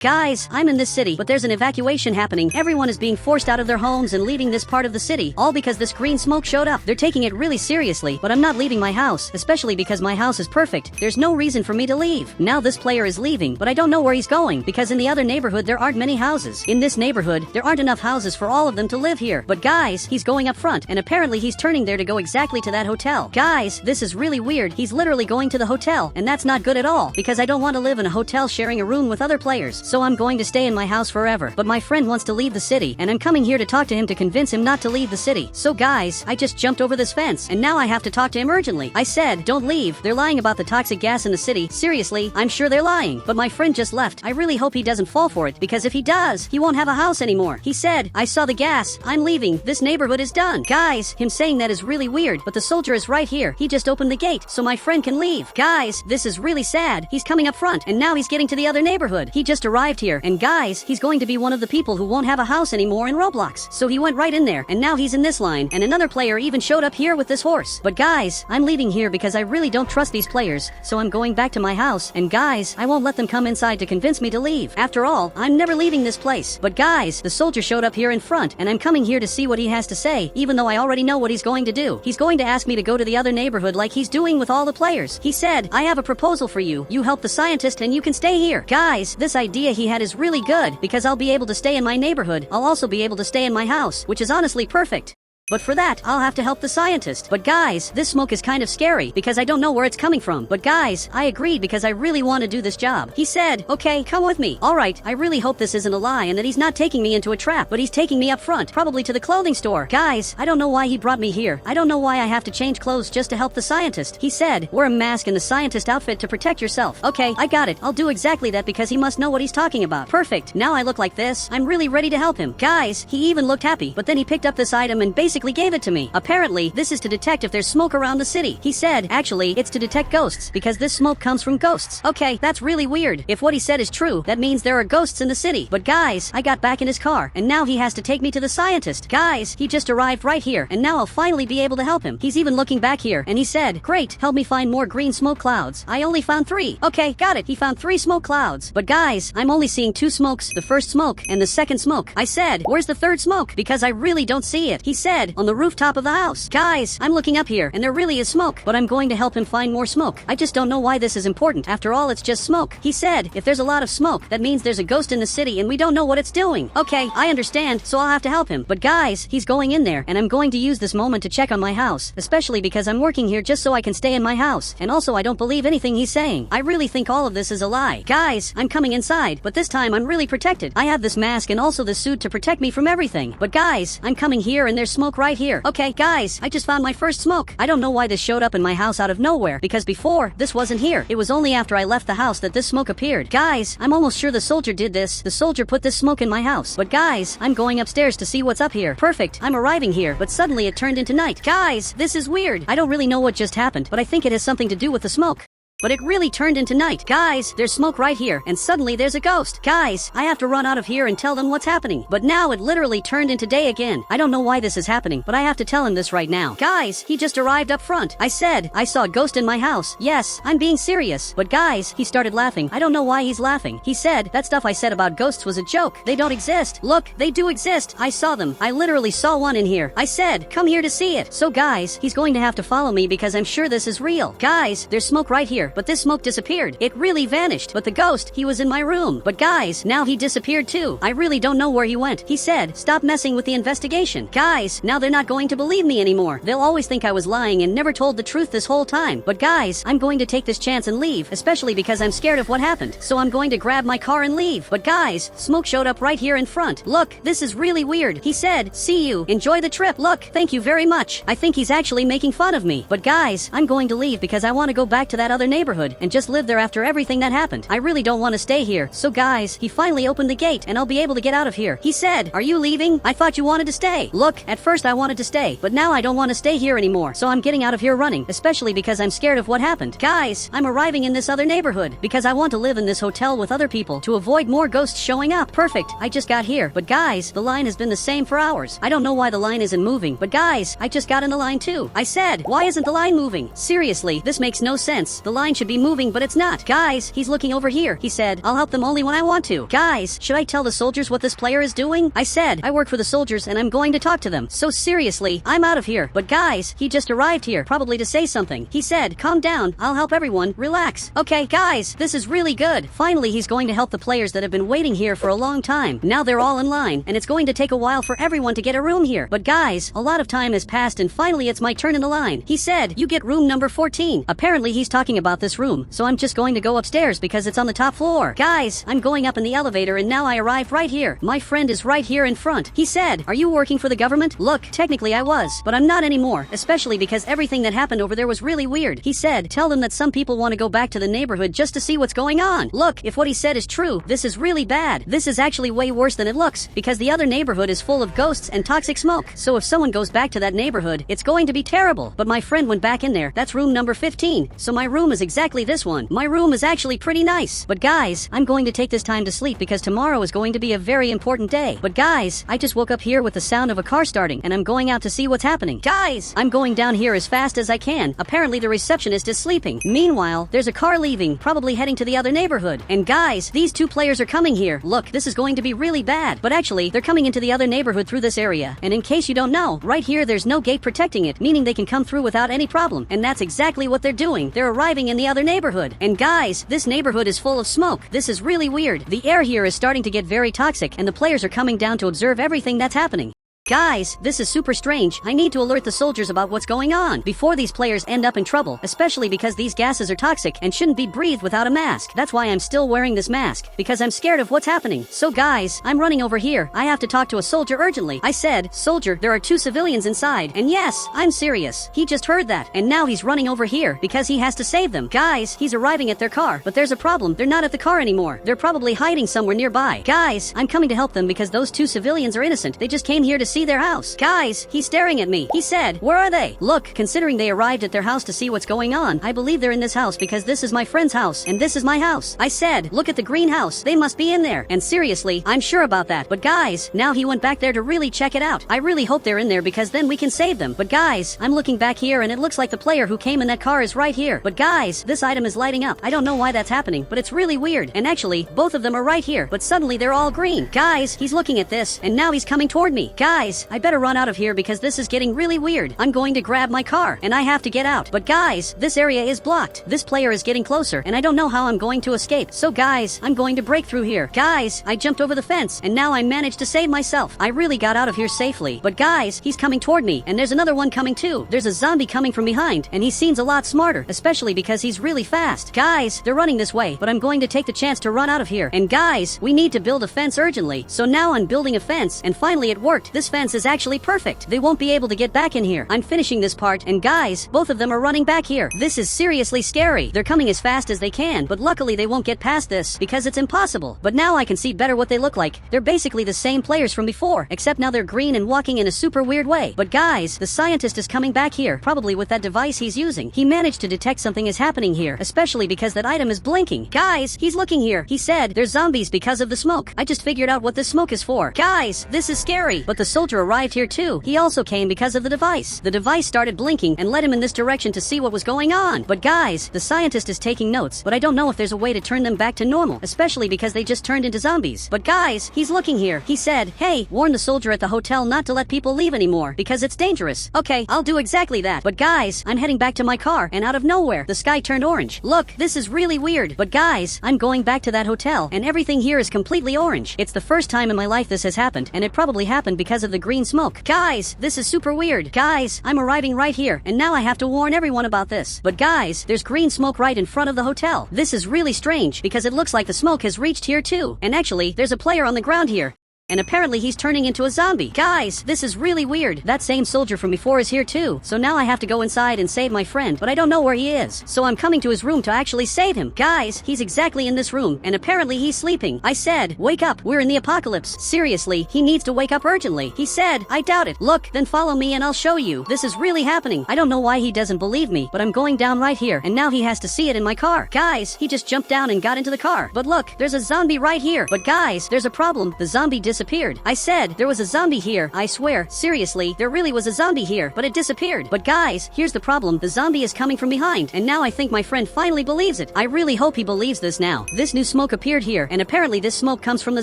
Guys, I'm in this city, but there's an evacuation happening. Everyone is being forced out of their homes and leaving this part of the city, all because this green smoke showed up. They're taking it really seriously, but I'm not leaving my house, especially because my house is perfect. There's no reason for me to leave. Now this player is leaving, but I don't know where he's going, because in the other neighborhood there aren't many houses. In this neighborhood, there aren't enough houses for all of them to live here. But guys, he's going up front, and apparently he's turning there to go exactly to that hotel. Guys, this is really weird. He's literally going to the hotel, and that's not good at all, because I don't want to live in a hotel sharing a room with other players. So I'm going to stay in my house forever. But my friend wants to leave the city, and I'm coming here to talk to him to convince him not to leave the city. So guys, I just jumped over this fence, and now I have to talk to him urgently. I said, don't leave. They're lying about the toxic gas in the city. Seriously, I'm sure they're lying. But my friend just left. I really hope he doesn't fall for it, because if he does, he won't have a house anymore. He said, I saw the gas. I'm leaving. This neighborhood is done. Guys, him saying that is really weird, but the soldier is right here. He just opened the gate, so my friend can leave. Guys, this is really sad. He's coming up front, and now he's getting to the other neighborhood. He just arrived here, and guys, he's going to be one of the people who won't have a house anymore in Roblox. So he went right in there, and now he's in this line, and another player even showed up here with this horse. But guys, I'm leaving here because I really don't trust these players, so I'm going back to my house, and guys, I won't let them come inside to convince me to leave. After all, I'm never leaving this place. But guys, the soldier showed up here in front, and I'm coming here to see what he has to say, even though I already know what he's going to do. He's going to ask me to go to the other neighborhood like he's doing with all the players. He said, I have a proposal for you. You help the scientist and you can stay here. Guys, this idea he had is really good, because I'll be able to stay in my neighborhood. I'll also be able to stay in my house, which is honestly perfect. But for that, I'll have to help the scientist. But guys, this smoke is kind of scary, because I don't know where it's coming from. But guys, I agreed because I really want to do this job. He said, okay, come with me. Alright, I really hope this isn't a lie and that he's not taking me into a trap, but he's taking me up front, probably to the clothing store. Guys, I don't know why he brought me here. I don't know why I have to change clothes just to help the scientist. He said, wear a mask and the scientist outfit to protect yourself. Okay, I got it. I'll do exactly that because he must know what he's talking about. Perfect. Now I look like this. I'm really ready to help him. Guys, he even looked happy, but then he picked up this item and basically gave it to me. Apparently, this is to detect if there's smoke around the city. He said, actually, it's to detect ghosts, because this smoke comes from ghosts. Okay, that's really weird. If what he said is true, that means there are ghosts in the city. But guys, I got back in his car, and now he has to take me to the scientist. Guys, he just arrived right here, and now I'll finally be able to help him. He's even looking back here, and he said, great, help me find more green smoke clouds. I only found 3. Okay, got it. He found 3 smoke clouds. But guys, I'm only seeing 2 smokes, the first smoke and the second smoke. I said, where's the third smoke? Because I really don't see it. He said, on the rooftop of the house. Guys, I'm looking up here, and there really is smoke, but I'm going to help him find more smoke. I just don't know why this is important. After all, it's just smoke. He said, if there's a lot of smoke, that means there's a ghost in the city and we don't know what it's doing. Okay, I understand, so I'll have to help him. But guys, he's going in there, and I'm going to use this moment to check on my house, especially because I'm working here just so I can stay in my house. And also, I don't believe anything he's saying. I really think all of this is a lie. Guys, I'm coming inside, but this time I'm really protected. I have this mask and also this suit to protect me from everything. But guys, I'm coming here and there's smoke right here. Okay, guys, I just found my first smoke. I don't know why this showed up in my house out of nowhere, because before, this wasn't here. It was only after I left the house that this smoke appeared. Guys, I'm almost sure the soldier did this. The soldier put this smoke in my house. But guys, I'm going upstairs to see what's up here. Perfect. I'm arriving here, but suddenly it turned into night. Guys, this is weird. I don't really know what just happened, but I think it has something to do with the smoke. But it really turned into night. Guys, there's smoke right here, and suddenly there's a ghost. Guys, I have to run out of here and tell them what's happening. But now it literally turned into day again. I don't know why this is happening, but I have to tell him this right now. Guys, he just arrived up front. I said, I saw a ghost in my house. Yes, I'm being serious. But guys, he started laughing. I don't know why he's laughing. He said, that stuff I said about ghosts was a joke. They don't exist. Look, they do exist. I saw them. I literally saw one in here. I said, come here to see it. So guys, he's going to have to follow me because I'm sure this is real. Guys, there's smoke right here, but this smoke disappeared. It really vanished, but the ghost, he was in my room. But guys, now he disappeared too. I really don't know where he went. He said, stop messing with the investigation. Guys, now they're not going to believe me anymore. They'll always think I was lying and never told the truth this whole time. But guys, I'm going to take this chance and leave, especially because I'm scared of what happened. So I'm going to grab my car and leave. But guys, smoke showed up right here in front. Look, this is really weird. He said, see you. Enjoy the trip. Look, thank you very much. I think he's actually making fun of me. But guys, I'm going to leave because I want to go back to that other neighborhood and just live there after everything that happened. I really don't want to stay here. So guys, he finally opened the gate and I'll be able to get out of here. He said, are you leaving? I thought you wanted to stay. Look, at first I wanted to stay, but now I don't want to stay here anymore. So I'm getting out of here running, especially because I'm scared of what happened. Guys, I'm arriving in this other neighborhood because I want to live in this hotel with other people to avoid more ghosts showing up. Perfect. I just got here. But guys, the line has been the same for hours. I don't know why the line isn't moving, but guys, I just got in the line too. I said, why isn't the line moving? Seriously, this makes no sense. The line sign should be moving, but it's not. Guys, he's looking over here. He said, I'll help them only when I want to. Guys, should I tell the soldiers what this player is doing? I said, I work for the soldiers and I'm going to talk to them. So seriously, I'm out of here. But guys, he just arrived here, probably to say something. He said, calm down, I'll help everyone, relax. Okay, guys, this is really good. Finally, he's going to help the players that have been waiting here for a long time. Now they're all in line, and it's going to take a while for everyone to get a room here. But guys, a lot of time has passed and finally it's my turn in the line. He said, you get room number 14. Apparently he's talking about this room, so I'm just going to go upstairs because it's on the top floor. Guys, I'm going up in the elevator and now I arrived right here. My friend is right here in front. He said, are you working for the government? Look, technically I was, but I'm not anymore, especially because everything that happened over there was really weird. He said, tell them that some people want to go back to the neighborhood just to see what's going on. Look, if what he said is true, this is really bad. This is actually way worse than it looks, because the other neighborhood is full of ghosts and toxic smoke. So if someone goes back to that neighborhood, it's going to be terrible. But my friend went back in there. That's room number 15. So my room is exactly this one. My room is actually pretty nice. But guys, I'm going to take this time to sleep because tomorrow is going to be a very important day. But guys, I just woke up here with the sound of a car starting and I'm going out to see what's happening. Guys, I'm going down here as fast as I can. Apparently the receptionist is sleeping. Meanwhile, there's a car leaving, probably heading to the other neighborhood. And guys, these two players are coming here. Look, this is going to be really bad. But actually, they're coming into the other neighborhood through this area. And in case you don't know, right here there's no gate protecting it, meaning they can come through without any problem. And that's exactly what they're doing. They're arriving in the other neighborhood. And guys, this neighborhood is full of smoke. This is really weird. The air here is starting to get very toxic, and the players are coming down to observe everything that's happening. Guys, this is super strange. I need to alert the soldiers about what's going on before these players end up in trouble, especially because these gases are toxic and shouldn't be breathed without a mask. That's why I'm still wearing this mask, because I'm scared of what's happening. So guys, I'm running over here. I have to talk to a soldier urgently. I said, soldier, there are 2 civilians inside. And yes, I'm serious. He just heard that, and now he's running over here because he has to save them. Guys, he's arriving at their car, but there's a problem. They're not at the car anymore. They're probably hiding somewhere nearby. Guys, I'm coming to help them because those 2 civilians are innocent. They just came here to see their house. Guys, he's staring at me. He said, where are they? Look, considering they arrived at their house to see what's going on, I believe they're in this house because this is my friend's house and this is my house. I said, look at the greenhouse. They must be in there. And seriously, I'm sure about that. But guys, now he went back there to really check it out. I really hope they're in there because then we can save them. But guys, I'm looking back here and it looks like the player who came in that car is right here. But guys, this item is lighting up. I don't know why that's happening, but it's really weird. And actually, both of them are right here, but suddenly they're all green. Guys, he's looking at this and now he's coming toward me. Guys, I better run out of here because this is getting really weird. I'm going to grab my car and I have to get out. But guys, this area is blocked. This player is getting closer and I don't know how I'm going to escape. So guys, I'm going to break through here. Guys, I jumped over the fence and now I managed to save myself. I really got out of here safely. But guys, he's coming toward me and there's another one coming too. There's a zombie coming from behind and he seems a lot smarter, especially because he's really fast. Guys, they're running this way, but I'm going to take the chance to run out of here. And guys, we need to build a fence urgently. So now I'm building a fence and finally it worked. This fence is actually perfect. They won't be able to get back in here. I'm finishing this part and guys, both of them are running back here. This is seriously scary. They're coming as fast as they can, but luckily they won't get past this because it's impossible. But now I can see better what they look like. They're basically the same players from before, except now they're green and walking in a super weird way. But guys, the scientist is coming back here, probably with that device he's using. He managed to detect something is happening here, especially because that item is blinking. Guys, he's looking here. He said there's zombies because of the smoke. I just figured out what this smoke is for. Guys, this is scary. But the soldier arrived here too. He also came because of the device. The device started blinking and led him in this direction to see what was going on. But guys, the scientist is taking notes, but I don't know if there's a way to turn them back to normal, especially because they just turned into zombies. But guys, he's looking here. He said, hey, warn the soldier at the hotel not to let people leave anymore because it's dangerous. Okay, I'll do exactly that. But guys, I'm heading back to my car and out of nowhere, the sky turned orange. Look, this is really weird. But guys, I'm going back to that hotel and everything here is completely orange. It's the first time in my life this has happened and it probably happened because of the green smoke. Guys, this is super weird. Guys, I'm arriving right here and now I have to warn everyone about this. But guys, there's green smoke right in front of the hotel. This is really strange because it looks like the smoke has reached here too. And actually, there's a player on the ground here. And apparently he's turning into a zombie. Guys, this is really weird. That same soldier from before is here too. So now I have to go inside and save my friend, but I don't know where he is. So I'm coming to his room to actually save him. Guys, he's exactly in this room, and apparently he's sleeping. I said, wake up, we're in the apocalypse. Seriously, he needs to wake up urgently. He said, I doubt it. Look, then follow me and I'll show you. This is really happening. I don't know why he doesn't believe me, but I'm going down right here, and now he has to see it in my car. Guys, he just jumped down and got into the car. But look, there's a zombie right here. But guys, there's a problem. The zombie disappeared disappeared. I said, there was a zombie here. I swear, seriously, there really was a zombie here, but it disappeared. But guys, here's the problem. The zombie is coming from behind, and now I think my friend finally believes it. I really hope he believes this now. This new smoke appeared here, and apparently this smoke comes from the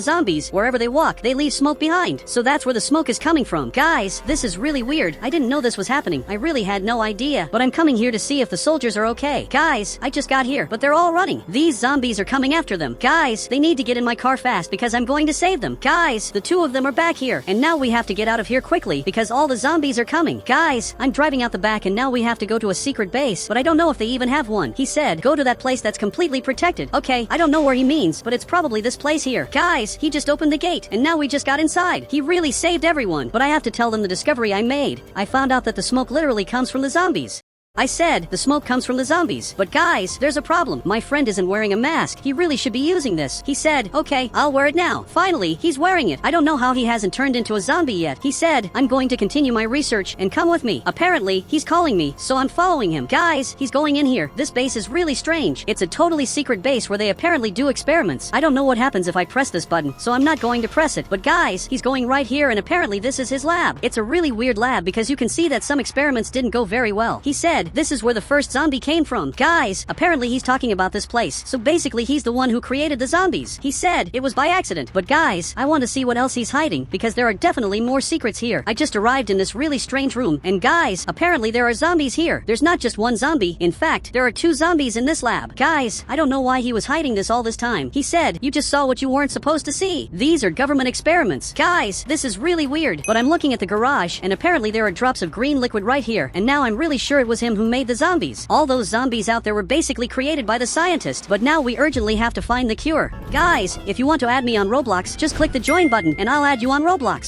zombies. Wherever they walk, they leave smoke behind. So that's where the smoke is coming from. Guys, this is really weird. I didn't know this was happening. I really had no idea. But I'm coming here to see if the soldiers are okay. Guys, I just got here, but they're all running. These zombies are coming after them. Guys, they need to get in my car fast because I'm going to save them. Guys, the two of them are back here, and now we have to get out of here quickly because all the zombies are coming. Guys, I'm driving out the back and now we have to go to a secret base, but I don't know if they even have one. He said, go to that place that's completely protected. Okay, I don't know where he means, but it's probably this place here. Guys, he just opened the gate, and now we just got inside. He really saved everyone, but I have to tell them the discovery I made. I found out that the smoke literally comes from the zombies. I said, the smoke comes from the zombies. But guys, there's a problem. My friend isn't wearing a mask. He really should be using this. He said, okay, I'll wear it now. Finally, he's wearing it. I don't know how he hasn't turned into a zombie yet. He said, I'm going to continue my research and come with me. Apparently, he's calling me, so I'm following him. Guys, he's going in here. This base is really strange. It's a totally secret base where they apparently do experiments. I don't know what happens if I press this button, so I'm not going to press it. But guys, he's going right here, and apparently this is his lab. It's a really weird lab because you can see that some experiments didn't go very well. He said, this is where the first zombie came from. Guys, apparently he's talking about this place. So basically he's the one who created the zombies. He said it was by accident. But guys, I want to see what else he's hiding because there are definitely more secrets here. I just arrived in this really strange room, and guys, apparently there are zombies here. There's not just one zombie. In fact, there are two zombies in this lab. Guys, I don't know why he was hiding this all this time. He said, you just saw what you weren't supposed to see. These are government experiments. Guys, this is really weird. But I'm looking at the garage, and apparently there are drops of green liquid right here, and now I'm really sure it was him who made the zombies. All those zombies out there were basically created by the scientist, but now we urgently have to find the cure. Guys, if you want to add me on Roblox, just click the join button and I'll add you on Roblox.